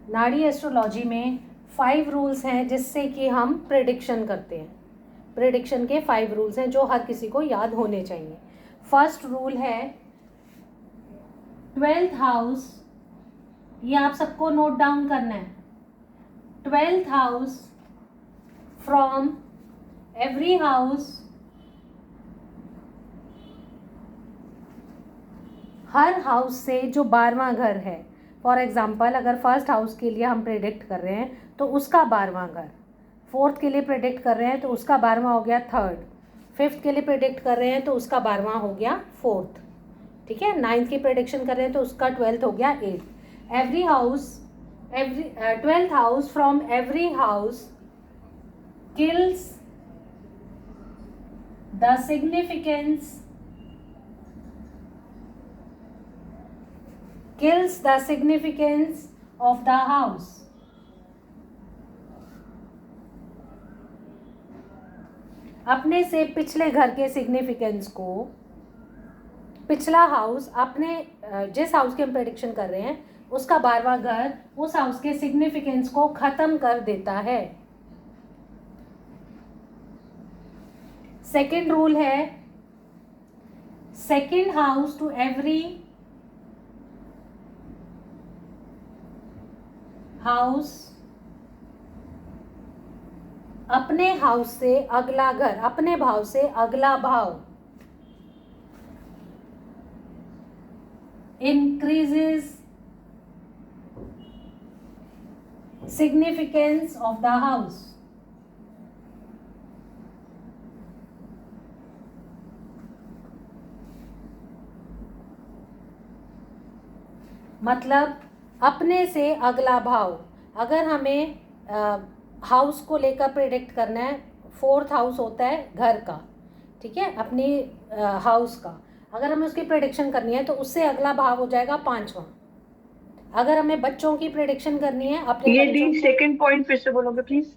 नाड़ी एस्ट्रोलॉजी में 5 रूल्स हैं जिससे कि हम प्रेडिक्शन करते हैं। प्रेडिक्शन के 5 रूल्स हैं जो हर किसी को याद होने चाहिए। फर्स्ट रूल है 12th हाउस, ये आप सबको नोट डाउन करना है। 12th house from every house, her house से जो 12वां घर है। फॉर एग्जाम्पल अगर फर्स्ट हाउस के लिए हम प्रेडिक्ट कर रहे हैं तो उसका 12वां घर, फोर्थ के लिए प्रेडिक्ट कर रहे हैं तो उसका 12वां हो गया थर्ड, फिफ्थ के लिए प्रेडिक्ट कर रहे हैं तो उसका 12वां हो गया फोर्थ, ठीक है। 9th की प्रेडिक्शन कर रहे हैं तो उसका 12th हो गया 8th। Every house, every 12th house from every house kills the significance of the house। अपने से पिछले घर के सिग्निफिकेंस को, पिछला हाउस अपने जिस हाउस की हम प्रेडिक्शन कर रहे हैं उसका 12वां घर उस हाउस के सिग्निफिकेंस को खत्म कर देता है। सेकेंड रूल है second house to every house, अपने हाउस से अगला घर, अपने भाव से अगला भाव increases significance of the house। मतलब अपने से अगला भाव, अगर हमें हाउस को लेकर प्रेडिक्ट करना है, 4th हाउस होता है घर का, ठीक है, अपनी हाउस का, अगर हमें उसकी प्रेडिक्शन करनी है तो उससे अगला भाव हो जाएगा 5वां। अगर हमें बच्चों की प्रेडिक्शन करनी है अपने ये दी सेकंड पॉइंट फिर से बोलोगे please.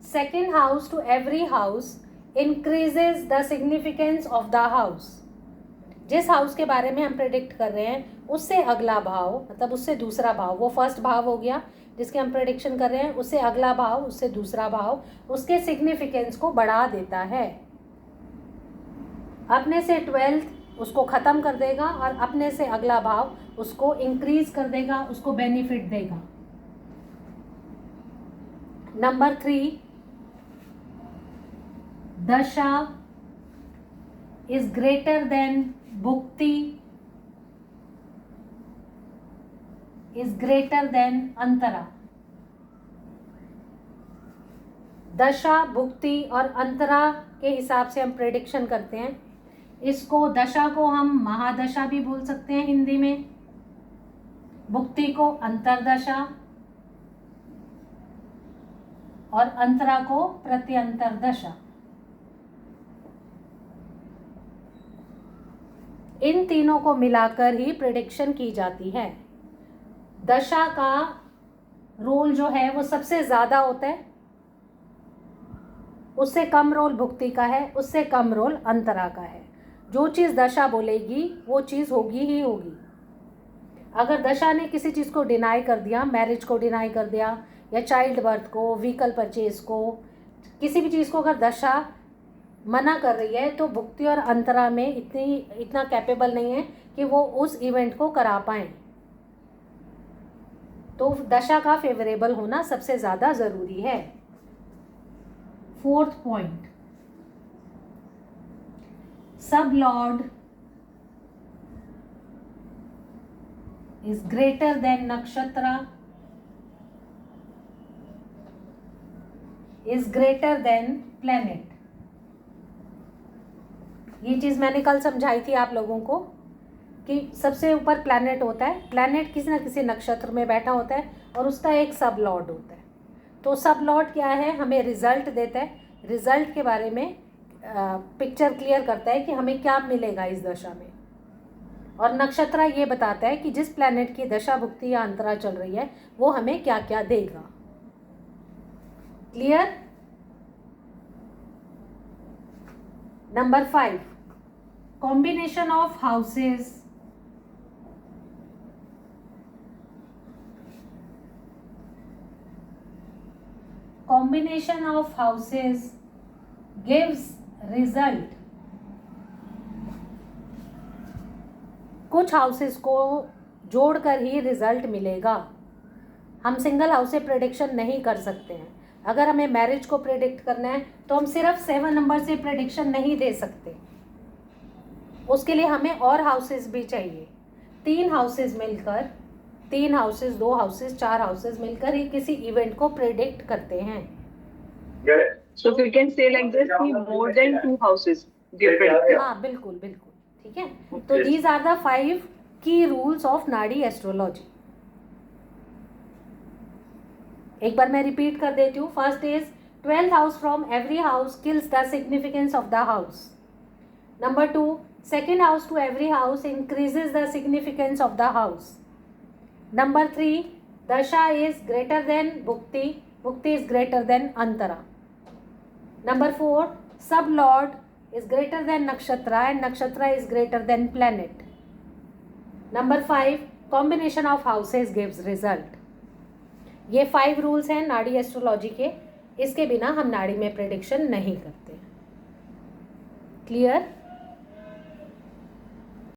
Second house to every house increases the significance of the house. जिस हाउस के बारे में हम प्रेडिक्ट कर रहे हैं उससे अगला भाव, मतलब उससे दूसरा भाव, वो फर्स्ट भाव हो गया जिसके हम प्रेडिक्शन कर रहे हैं, उससे अगला भाव, उससे दूसरा भाव उसके सिग्निफिकेंस को बढ़ा देता है। अपने से 12th उसको ख़त्म कर देगा और अपने से अगला भाव उसको इंक्रीज कर देगा, उसको बेनिफिट देगा। Number 3, dasha is greater than bhukti is greater than antara. दशा, भुक्ति और अंतरा के हिसाब से हम प्रेडिक्शन करते हैं। इसको, दशा को हम महादशा भी बोल सकते हैं हिंदी में, भुक्ति को अंतरदशा और अंतरा को प्रत्यंतर दशा। इन तीनों को मिलाकर ही प्रेडिक्शन की जाती है। दशा का रोल जो है वो सबसे ज़्यादा होता है, उससे कम रोल भुक्ति का है, उससे कम रोल अंतरा का है। जो चीज़ दशा बोलेगी वो चीज़ होगी ही होगी। अगर दशा ने किसी चीज़ को डिनाई कर दिया, मैरिज को डिनाई कर दिया या चाइल्ड बर्थ को, व्हीकल परचेज को, किसी भी चीज़ को अगर दशा मना कर रही है तो भुक्ति और अंतरा में इतना कैपेबल नहीं है कि वो उस इवेंट को करा पाएँ। तो दशा का फेवरेबल होना सबसे ज़्यादा ज़रूरी है। 4th पॉइंट, सब लॉर्ड इज ग्रेटर देन नक्षत्र इज ग्रेटर देन प्लेनेट। ये चीज़ मैंने कल समझाई थी आप लोगों को कि सबसे ऊपर प्लैनेट होता है, प्लैनेट किसी न किसी नक्षत्र में बैठा होता है और उसका एक सब लॉर्ड होता है। तो सब लॉर्ड क्या है, हमें रिजल्ट देता है, रिजल्ट के बारे में पिक्चर क्लियर करता है कि हमें क्या मिलेगा इस दशा में। और नक्षत्र ये बताता है कि जिस प्लैनेट की दशा, भुक्ति या अंतरा चल रही है वो हमें क्या क्या देगा। Clear? Number 5, combination of houses combination of houses gives result. कुछ हाउसेस को जोड़कर ही रिजल्ट मिलेगा. हम सिंगल हाउस से प्रेडिक्शन नहीं कर सकते हैं. अगर हमें मैरिज को प्रेडिक्ट करना है तो हम सिर्फ 7 नंबर से प्रेडिक्शन नहीं दे सकते. उसके लिए हमें और हाउसेस भी चाहिए. 3 हाउसेस मिलकर, 3 हाउसेस, 2 हाउसेस, 4 हाउसेस मिलकर ही किसी इवेंट को प्रेडिक्ट करते हैं. So we can say like this, more than 2 houses give prediction. हाँ, बिल्कुल बिल्कुल. ठीक है. तो these are the 5 key rules of नाड़ी एस्ट्रोलॉजी. एक बार मैं रिपीट कर देती हूँ. First is 12th house from every house kills the significance of the house. Number 2, second house to every house increases the significance of the house. Number 3, dasha is greater than bhukti, bhukti is greater than antara. Number 4, sublord is greater than nakshatra and nakshatra is greater than planet. Number 5, combination of houses gives result. ये 5 rules हैं नाड़ी astrology के. इसके बिना हम नाड़ी में prediction नहीं करते. क्लियर?